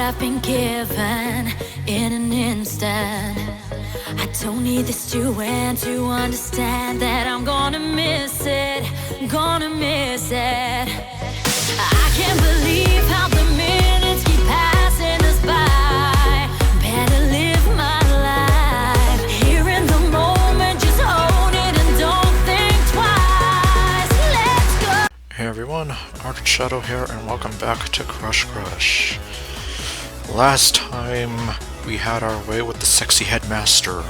have been given in an instant. I don't need this to end to understand that I'm gonna miss it, gonna miss it. I can't believe how the minutes keep passing us by. Better live my life here in the moment, just own it and don't think twice. Let's go. Hey everyone, ArdrethShadow here, and welcome back to Crush Crush. Last time we had our way with the sexy headmaster,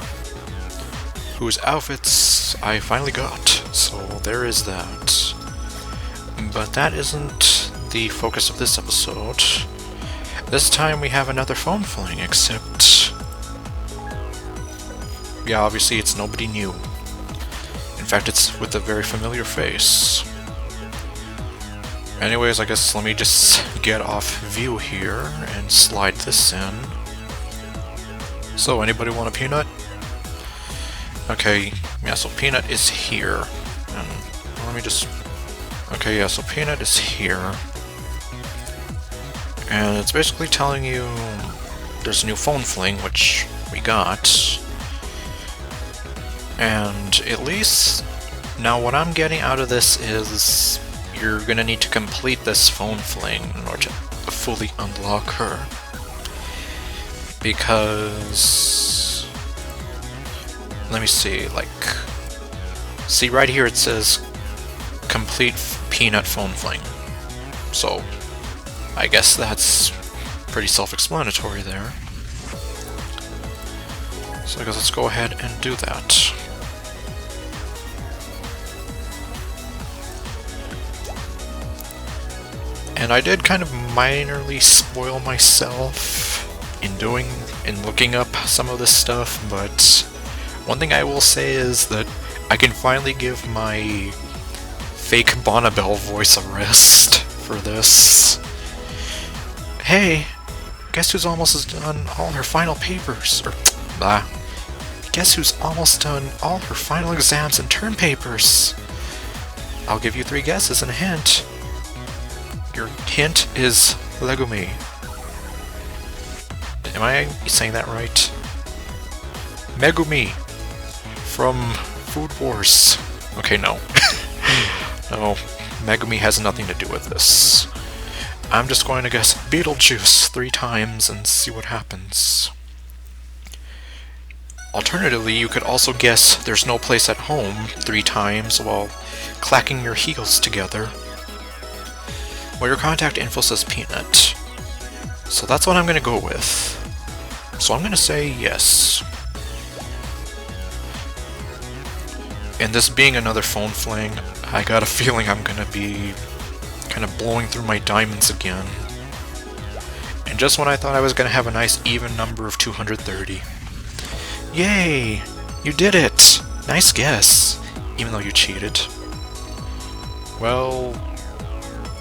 whose outfits I finally got, so there is that. But that isn't the focus of this episode. This time we have another phone fling, except... yeah, obviously it's nobody new. In fact, it's with a very familiar face. Anyways, I guess let me just get off view here and slide this in. So, anybody want a peanut? Okay, yeah, so Peanut is here. And let me just... okay, yeah, so Peanut is here. And it's basically telling you there's a new phone fling, which we got. And at least, now what I'm getting out of this is you're gonna need to complete this phone fling in order to fully unlock her. Because... let me see, like... see right here it says complete Peanut phone fling. So, I guess that's pretty self-explanatory there. So I guess let's go ahead and do that. And I did kind of minorly spoil myself in looking up some of this stuff, but one thing I will say is that I can finally give my fake Bonnabelle voice a rest for this. Hey, guess who's almost done all her final papers? Or, guess who's almost done all her final exams and term papers? I'll give you 3 guesses and a hint. Your hint is Legumi. Am I saying that right? Megumi from Food Wars. Okay, no. No, Megumi has nothing to do with this. I'm just going to guess Beetlejuice 3 times and see what happens. Alternatively, you could also guess There's No Place at Home 3 times while clacking your heels together. Well, your contact info says Peanut. So that's what I'm going to go with. So I'm going to say yes. And this being another phone fling, I got a feeling I'm going to be kind of blowing through my diamonds again. And just when I thought I was going to have a nice even number of 230. Yay! You did it! Nice guess, even though you cheated. Well...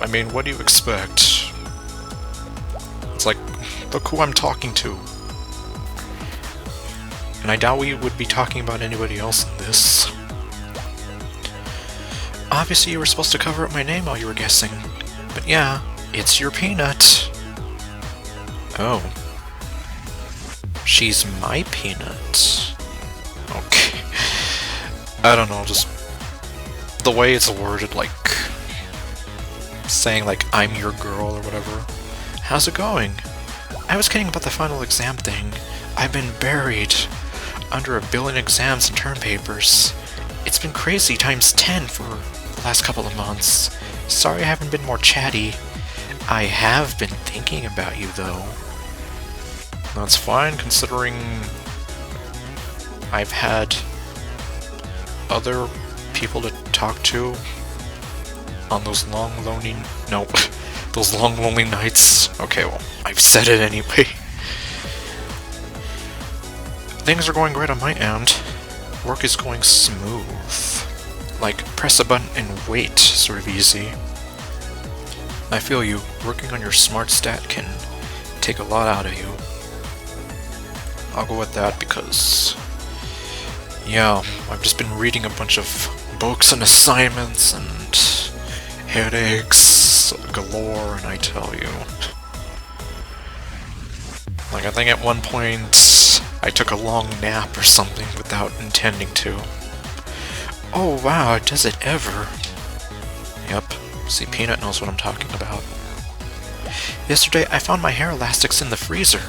I mean, what do you expect? It's like, look who I'm talking to. And I doubt we would be talking about anybody else in this. Obviously you were supposed to cover up my name while you were guessing. But yeah, it's your Peanut. Oh. She's my Peanut. Okay. I don't know, just... the way it's worded, like... saying like, I'm your girl or whatever. How's it going? I was kidding about the final exam thing. I've been buried under 1 billion exams and term papers. It's been crazy times 10 for the last couple of months. Sorry I haven't been more chatty. I have been thinking about you though. That's fine considering I've had other people to talk to on those long, lonely... no, those long, lonely nights. Okay, well, I've said it anyway. Things are going great on my end. Work is going smooth. Like, press a button and wait, sort of easy. I feel you. Working on your smart stat can take a lot out of you. I'll go with that because... yeah, I've just been reading a bunch of books and assignments and headaches galore, and I tell you. Like, I think at one point I took a long nap or something without intending to. Oh wow, does it ever? Yep, see, Peanut knows what I'm talking about. Yesterday I found my hair elastics in the freezer.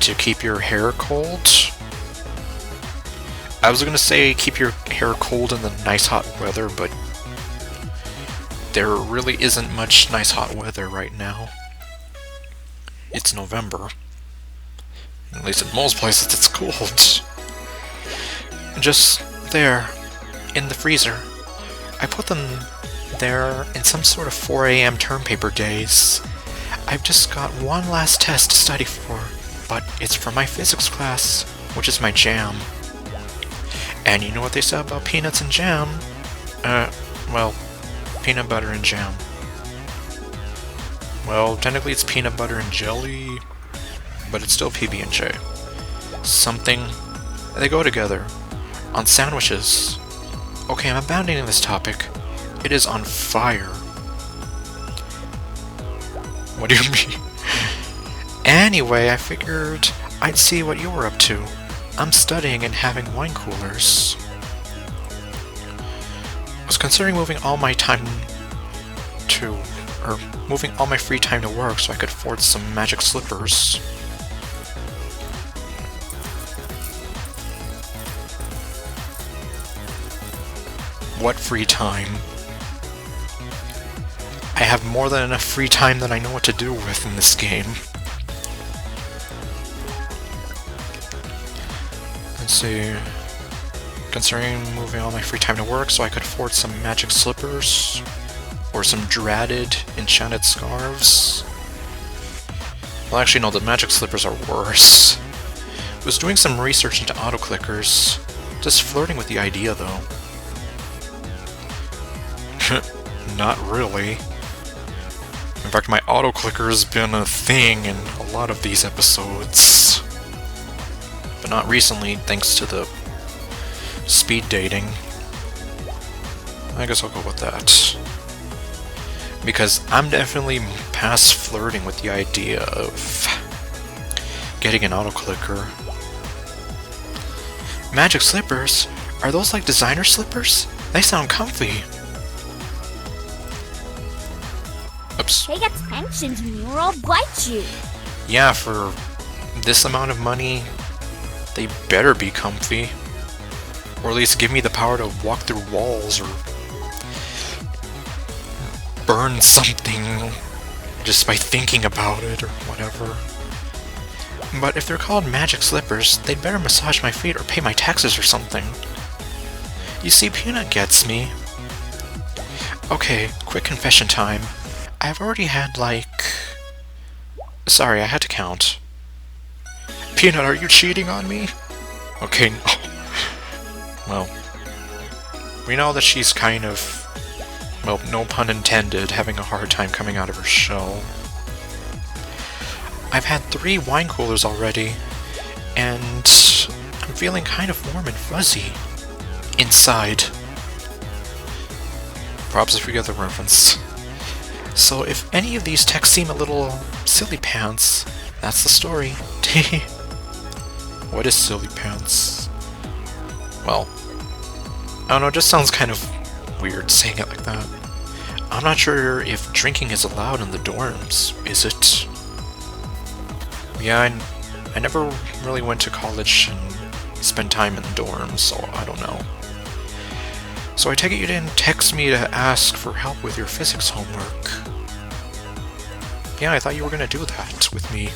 To keep your hair cold? I was gonna say keep your hair cold in the nice hot weather, but there really isn't much nice hot weather right now. It's November. At least in most places it's cold. Just there, in the freezer. I put them there in some sort of 4 AM term paper days. I've just got one last test to study for, but it's for my physics class, which is my jam. And you know what they say about peanuts and jam? Well, peanut butter and jam. Well, technically it's peanut butter and jelly, but it's still PB&J. Something, they go together. On sandwiches. Okay, I'm abandoning this topic. It is on fire. What do you mean? Anyway, I figured I'd see what you were up to. I'm studying and having wine coolers. I was considering moving all my free time to work so I could afford some magic slippers. What free time? I have more than enough free time that I know what to do with in this game. Let's see. Considering moving all my free time to work so I could afford some magic slippers or some dreaded enchanted scarves. Well, actually, no, the magic slippers are worse. I was doing some research into auto-clickers. Just flirting with the idea, though. Not really. In fact, my auto-clicker has been a thing in a lot of these episodes. But not recently, thanks to the speed dating. I guess I'll go with that. Because I'm definitely past flirting with the idea of getting an auto-clicker. Magic slippers? Are those like designer slippers? They sound comfy. Oops. They got tensions in you or I'll bite you. Yeah, for this amount of money, they better be comfy. Or at least give me the power to walk through walls or burn something just by thinking about it or whatever. But if they're called magic slippers, they'd better massage my feet or pay my taxes or something. You see, Peanut gets me. Okay, quick confession time. I've already had, like... Sorry, I had to count. Peanut, are you cheating on me? Okay, no. Well, we know that she's kind of, well, no pun intended, having a hard time coming out of her shell. I've had 3 wine coolers already, and I'm feeling kind of warm and fuzzy inside. Props if you get the reference. So if any of these texts seem a little silly pants, that's the story. What is silly pants? Well, I don't know, it just sounds kind of weird saying it like that. I'm not sure if drinking is allowed in the dorms, is it? Yeah, I never really went to college and spent time in the dorms, so I don't know. So I take it you didn't text me to ask for help with your physics homework. Yeah, I thought you were gonna do that with me.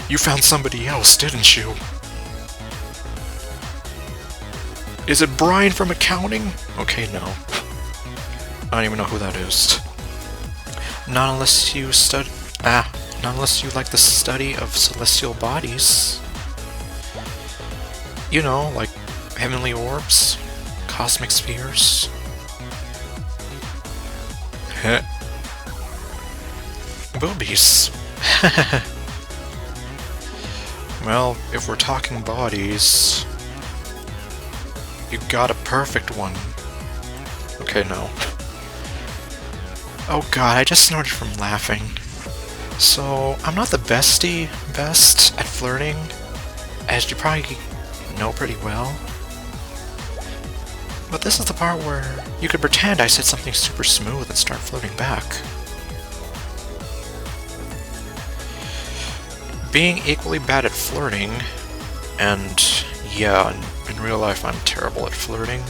You found somebody else, didn't you? Is it Brian from accounting? Okay, no. I don't even know who that is. Not unless you not unless you like the study of celestial bodies. You know, like heavenly orbs, cosmic spheres. Heh. Boobies. Well, if we're talking bodies, you got a perfect one. Okay, no. Oh god, I just snorted from laughing. So, I'm not the best at flirting, as you probably know pretty well. But this is the part where you could pretend I said something super smooth and start flirting back. Being equally bad at flirting, and yeah, in real life I'm terrible at flirting,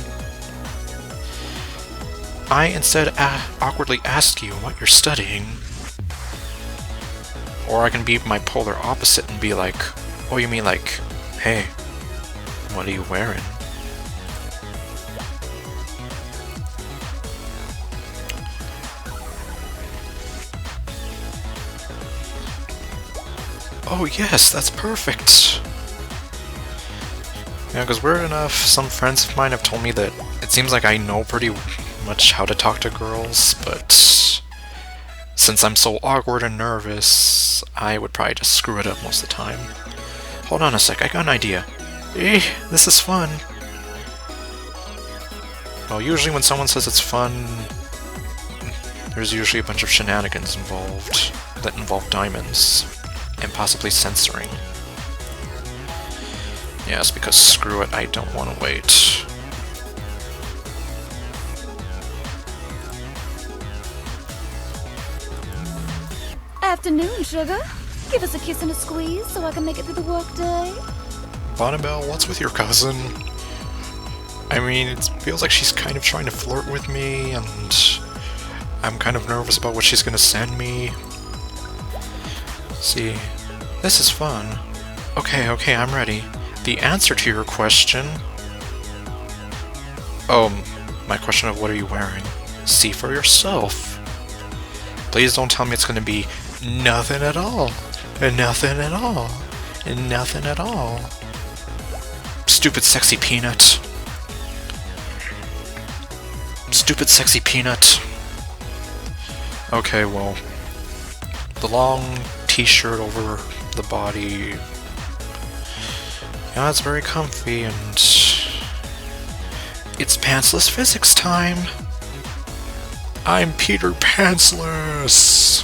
I instead awkwardly ask you what you're studying. Or I can be my polar opposite and be like, oh, you mean like, hey, what are you wearing? Oh yes, that's perfect! Yeah, because weird enough, some friends of mine have told me that it seems like I know pretty much how to talk to girls, but since I'm so awkward and nervous, I would probably just screw it up most of the time. Hold on a sec, I got an idea. This is fun! Well, usually when someone says it's fun, there's usually a bunch of shenanigans involved that involve diamonds, and possibly censoring. Yes, because screw it, I don't want to wait. Afternoon, sugar. Give us a kiss and a squeeze so I can make it through the workday. Bonnabelle, what's with your cousin? I mean, it feels like she's kind of trying to flirt with me, and I'm kind of nervous about what she's gonna send me. See, this is fun. Okay, I'm ready. The answer to your question... my question of what are you wearing? See for yourself. Please don't tell me it's gonna be nothing at all. Nothing at all. Nothing at all. Stupid sexy peanut. Stupid sexy peanut. Okay, well, the long t-shirt over the body, yeah, it's very comfy, and it's pantsless physics time. I'm Peter Pantsless.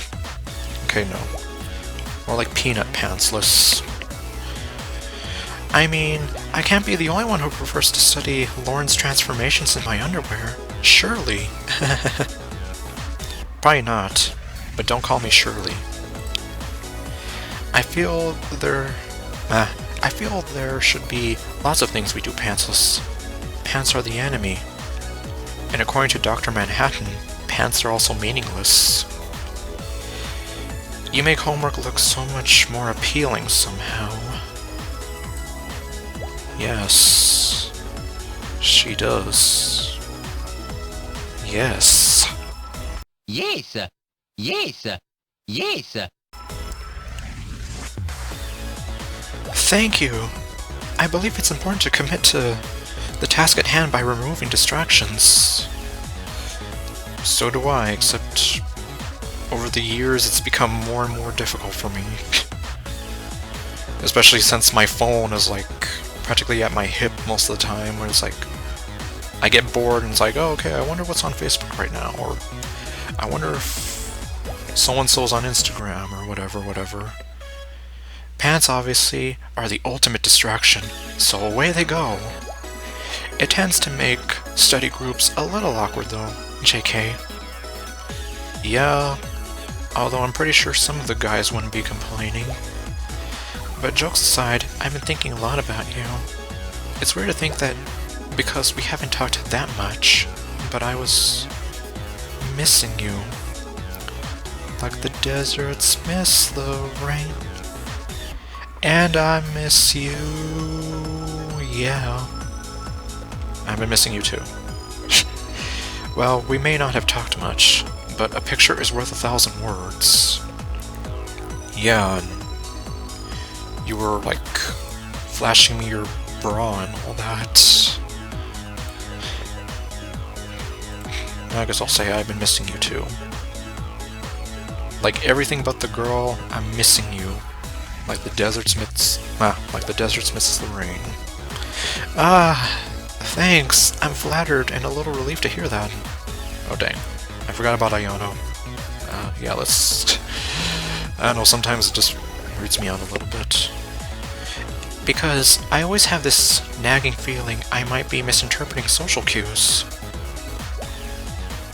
Okay, no, more like peanut pantsless. I mean, I can't be the only one who prefers to study Lauren's transformations in my underwear. Surely. Probably not, but don't call me Shirley. I feel there should be lots of things we do pantsless. Pants are the enemy. And according to Dr. Manhattan, pants are also meaningless. You make homework look so much more appealing somehow. Yes, she does. Yes. Yes. Yes. Yes. Thank you. I believe it's important to commit to the task at hand by removing distractions. So do I, except over the years it's become more and more difficult for me. Especially since my phone is like practically at my hip most of the time, where it's like I get bored and it's like, oh, okay, I wonder what's on Facebook right now, or I wonder if so-and-so's on Instagram, or whatever. Pants, obviously, are the ultimate distraction, so away they go. It tends to make study groups a little awkward though, JK. Yeah, although I'm pretty sure some of the guys wouldn't be complaining. But jokes aside, I've been thinking a lot about you. It's weird to think that because we haven't talked that much, but I was missing you. Like the deserts miss the rain. And I miss you, yeah. I've been missing you too. Well, we may not have talked much, but a picture is worth 1,000 words. Yeah, and you were like flashing me your bra and all that. I guess I'll say I've been missing you too. Like everything but the girl, I'm missing you. Like the deserts misses the rain. Thanks. I'm flattered and a little relieved to hear that. Oh dang, I forgot about Iono. Yeah, let's I don't know, sometimes it just weirds me out a little bit. Because I always have this nagging feeling I might be misinterpreting social cues.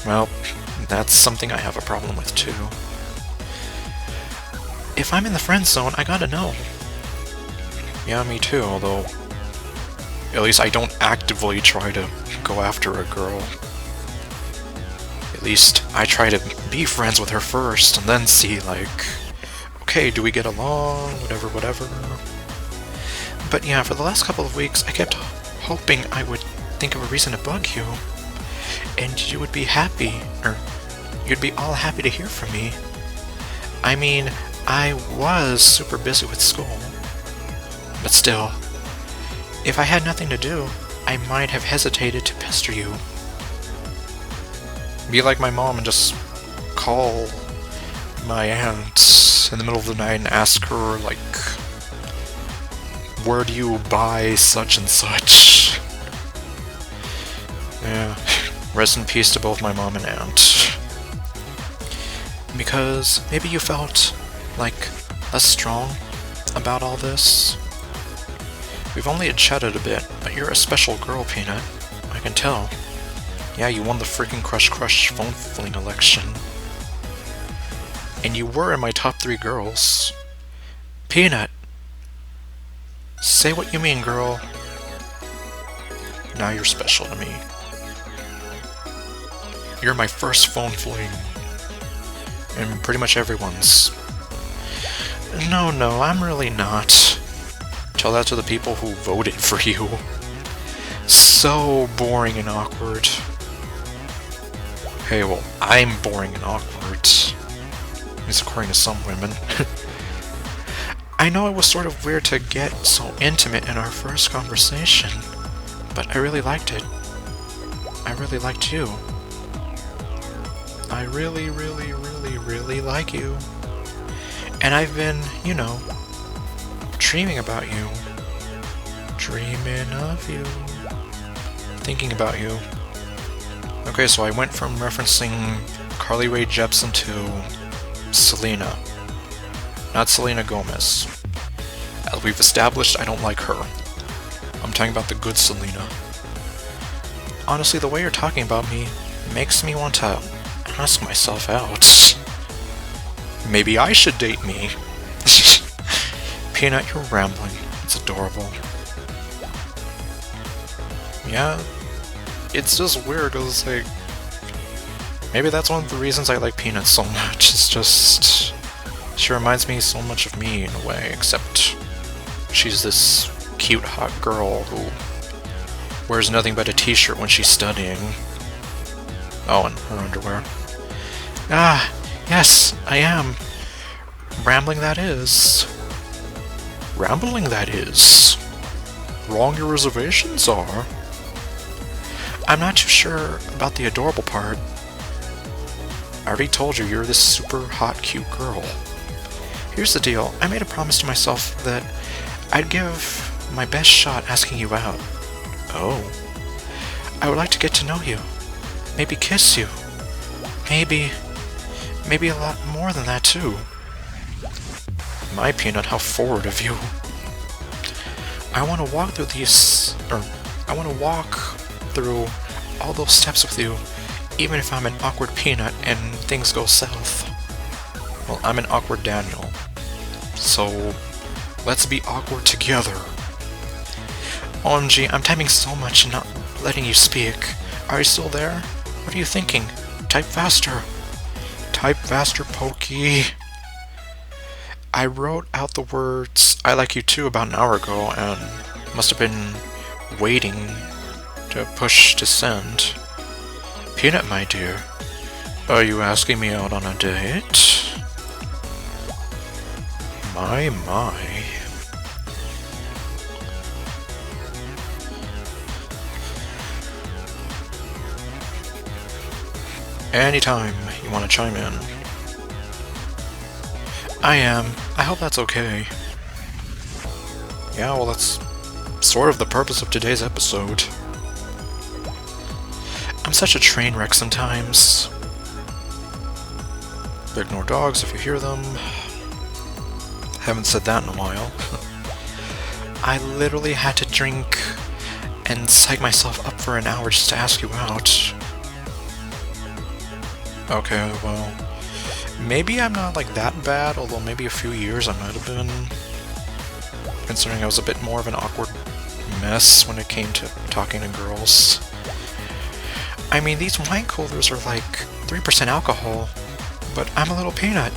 Well, that's something I have a problem with too. If I'm in the friend zone, I gotta know. Yeah, me too, although at least I don't actively try to go after a girl. At least I try to be friends with her first and then see, like, okay, do we get along, whatever. But yeah, for the last couple of weeks, I kept hoping I would think of a reason to bug you, and you would be happy, or you'd be all happy to hear from me. I mean, I was super busy with school, but still, if I had nothing to do, I might have hesitated to pester you. Be like my mom and just call my aunt in the middle of the night and ask her, like, where do you buy such and such? Yeah, rest in peace to both my mom and aunt. Because maybe you felt, like, less strong about all this. We've only chatted a bit, but you're a special girl, Peanut. I can tell. Yeah, you won the freaking Crush phone fling election. And you were in my top 3 girls. Peanut! Say what you mean, girl. Now you're special to me. You're my first phone fling. And pretty much everyone's. No, I'm really not. Tell that to the people who voted for you. So boring and awkward. Hey, well, I'm boring and awkward. At least according to some women. I know it was sort of weird to get so intimate in our first conversation, but I really liked it. I really liked you. I really like you. And I've been, you know, dreaming about you. Dreaming of you. Thinking about you. Okay, so I went from referencing Carly Rae Jepsen to Selena. Not Selena Gomez. As we've established, I don't like her. I'm talking about the good Selena. Honestly, the way you're talking about me makes me want to ask myself out. Maybe I should date me. Peanut, you're rambling. It's adorable. Yeah, it's just weird because, like, maybe that's one of the reasons I like Peanut so much. It's just, she reminds me so much of me in a way, except she's this cute, hot girl who wears nothing but a t-shirt when she's studying. Oh, and her underwear. Ah, yes, I am. Rambling that is. Rambling that is. Wrong your reservations are. I'm not too sure about the adorable part. I already told you you're this super hot, cute girl. Here's the deal. I made a promise to myself that I'd give my best shot asking you out. Oh. I would like to get to know you. Maybe kiss you. Maybe a lot more than that too. My Peanut, how forward of you. I want to walk through all those steps with you, even if I'm an awkward Peanut and things go south. Well, I'm an awkward Daniel. So, let's be awkward together. OMG, I'm typing so much and not letting you speak. Are you still there? What are you thinking? Type faster. Type faster, Pokey. I wrote out the words I like you too about an hour ago and must have been waiting to push to send. Peanut, my dear, are you asking me out on a date? My. Anytime you want to chime in. I am. I hope that's okay. Yeah, well, that's sort of the purpose of today's episode. I'm such a train wreck sometimes. Ignore dogs if you hear them. Haven't said that in a while. I literally had to drink and psych myself up for an hour just to ask you out. Okay, well, maybe I'm not like that bad, although maybe a few years I might have been, considering I was a bit more of an awkward mess when it came to talking to girls. I mean, these wine coolers are like 3% alcohol, but I'm a little peanut.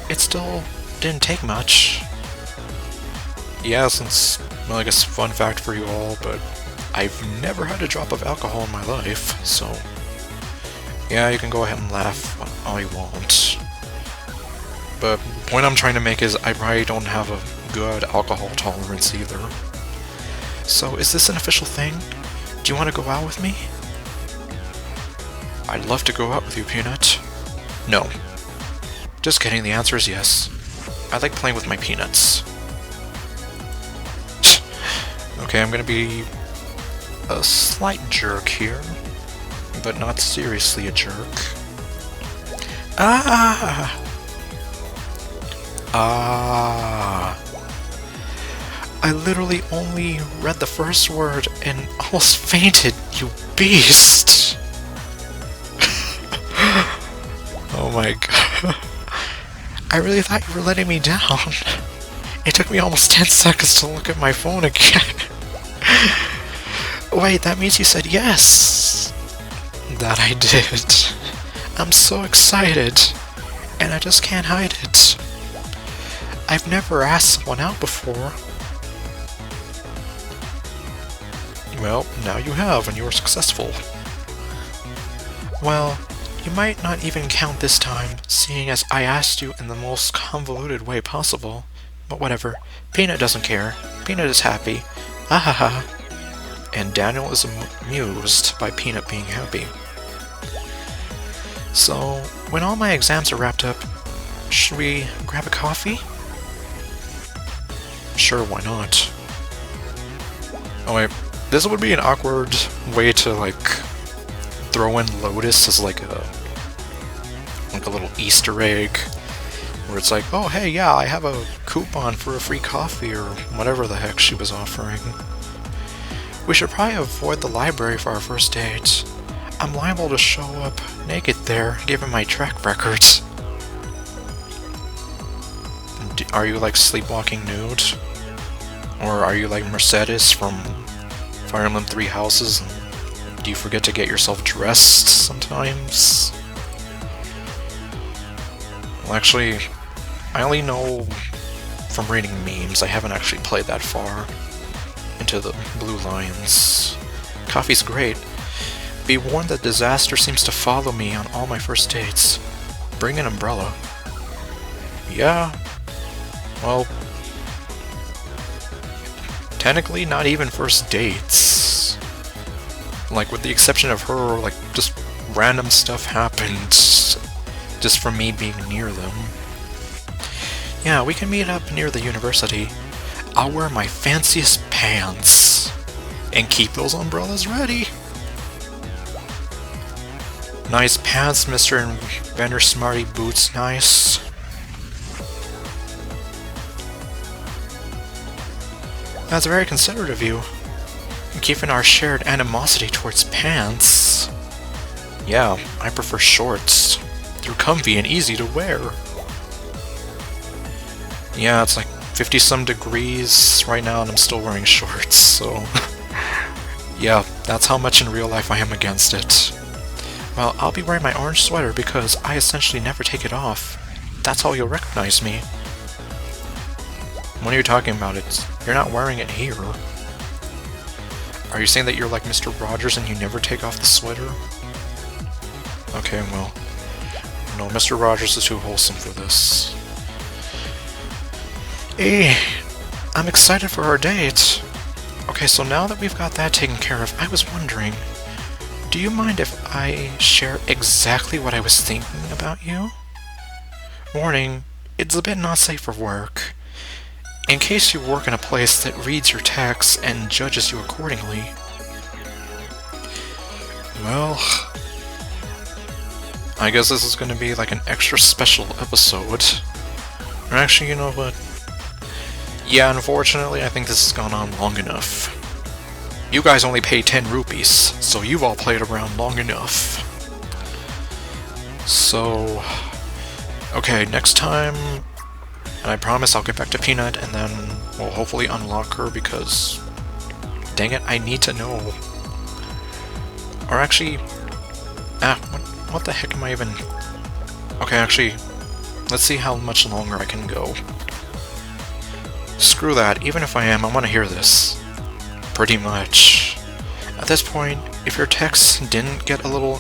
It still didn't take much. Yeah, since, well, I guess fun fact for you all, but I've never had a drop of alcohol in my life, so yeah, you can go ahead and laugh all you want. But the point I'm trying to make is I probably don't have a good alcohol tolerance either. So is this an official thing? Do you want to go out with me? I'd love to go out with you, Peanut. No. Just kidding, the answer is yes. I like playing with my peanuts. Okay, I'm gonna be a slight jerk here, but not seriously a jerk. Ah! I literally only read the first word and almost fainted, you beast! Oh my god. I really thought you were letting me down. It took me almost 10 seconds to look at my phone again. Wait, that means you said yes! That I did. I'm so excited, and I just can't hide it. I've never asked someone out before. Well, now you have, and you were successful. Well, you might not even count this time, seeing as I asked you in the most convoluted way possible. But whatever, Peanut doesn't care. Peanut is happy. Ahaha. And Daniel is amused by Peanut being happy. So, when all my exams are wrapped up, should we grab a coffee? Sure, why not? Oh wait, this would be an awkward way to like throw in Lotus as like a little Easter egg, where it's like, oh hey, yeah, I have a coupon for a free coffee or whatever the heck she was offering. We should probably avoid the library for our first date. I'm liable to show up naked there, given my track record. Are you like sleepwalking nude? Or are you like Mercedes from Fire Emblem Three Houses? Do you forget to get yourself dressed sometimes? Well, actually, I only know from reading memes. I haven't actually played that far into the Blue Lions. Coffee's great. Be warned that disaster seems to follow me on all my first dates. Bring an umbrella. Yeah. Well, technically not even first dates. Like, with the exception of her, like, just random stuff happened just from me being near them. Yeah, we can meet up near the university. I'll wear my fanciest pants and keep those umbrellas ready. Nice pants, Mr. Inventor Smarty Boots, nice. That's very considerate of you, keeping our shared animosity towards pants. Yeah, I prefer shorts. They're comfy and easy to wear. Yeah, it's like 50-some degrees right now and I'm still wearing shorts, so yeah, that's how much in real life I am against it. Well, I'll be wearing my orange sweater because I essentially never take it off. That's how you'll recognize me. What are you talking about? You're not wearing it here. Are you saying that you're like Mr. Rogers and you never take off the sweater? Okay, well, no, Mr. Rogers is too wholesome for this. Hey, I'm excited for our date. Okay, so now that we've got that taken care of, I was wondering, do you mind if I share exactly what I was thinking about you? Warning, it's a bit not safe for work. In case you work in a place that reads your texts and judges you accordingly. Well, I guess this is going to be like an extra special episode. Or actually, you know what? Yeah, unfortunately, I think this has gone on long enough. You guys only pay 10 rupees, so you've all played around long enough. So... okay, next time... and I promise I'll get back to Peanut, and then we'll hopefully unlock her, because... dang it, I need to know. Or actually... what the heck am I even... okay, actually... let's see how much longer I can go. Screw that, even if I am, I want to hear this. Pretty much. At this point, if your text didn't get a little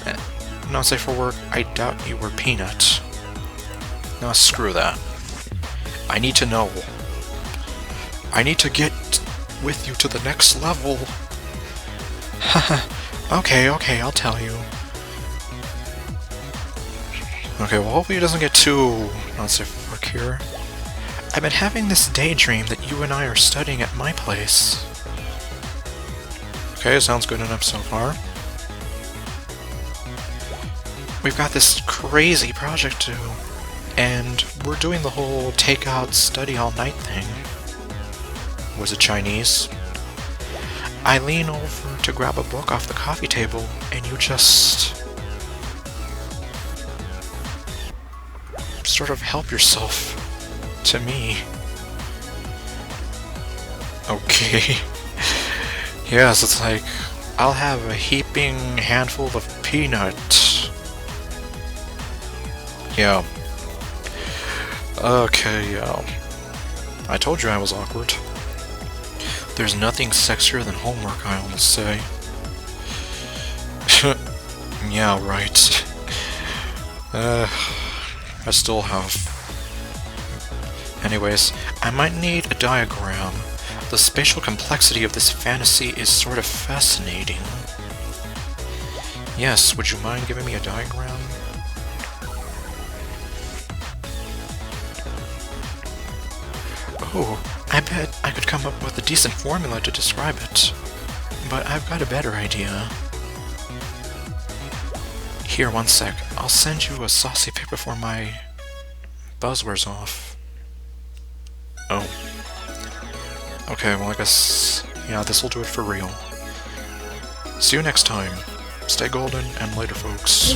not safe for work, I doubt you were Peanut. No, screw that. I need to know. I need to get with you to the next level. Haha. Okay, I'll tell you. Okay, well hopefully it doesn't get too not safe for work here. I've been having this daydream that you and I are studying at my place. Okay, sounds good enough so far. We've got this crazy project to do, and we're doing the whole takeout study all night thing. Was it Chinese? I lean over to grab a book off the coffee table, and you just... sort of help yourself to me. Okay. Yes, it's like, I'll have a heaping handful of peanut. Yeah. Okay, yeah. I told you I was awkward. There's nothing sexier than homework, I almost say. Yeah, right. I still have... anyways, I might need a diagram. The spatial complexity of this fantasy is sort of fascinating. Yes, would you mind giving me a diagram? Oh, I bet I could come up with a decent formula to describe it. But I've got a better idea. Here, one sec. I'll send you a saucy pic before my buzz wears off. Oh. Okay, well I guess... yeah, this'll do it for real. See you next time. Stay golden, and later, folks.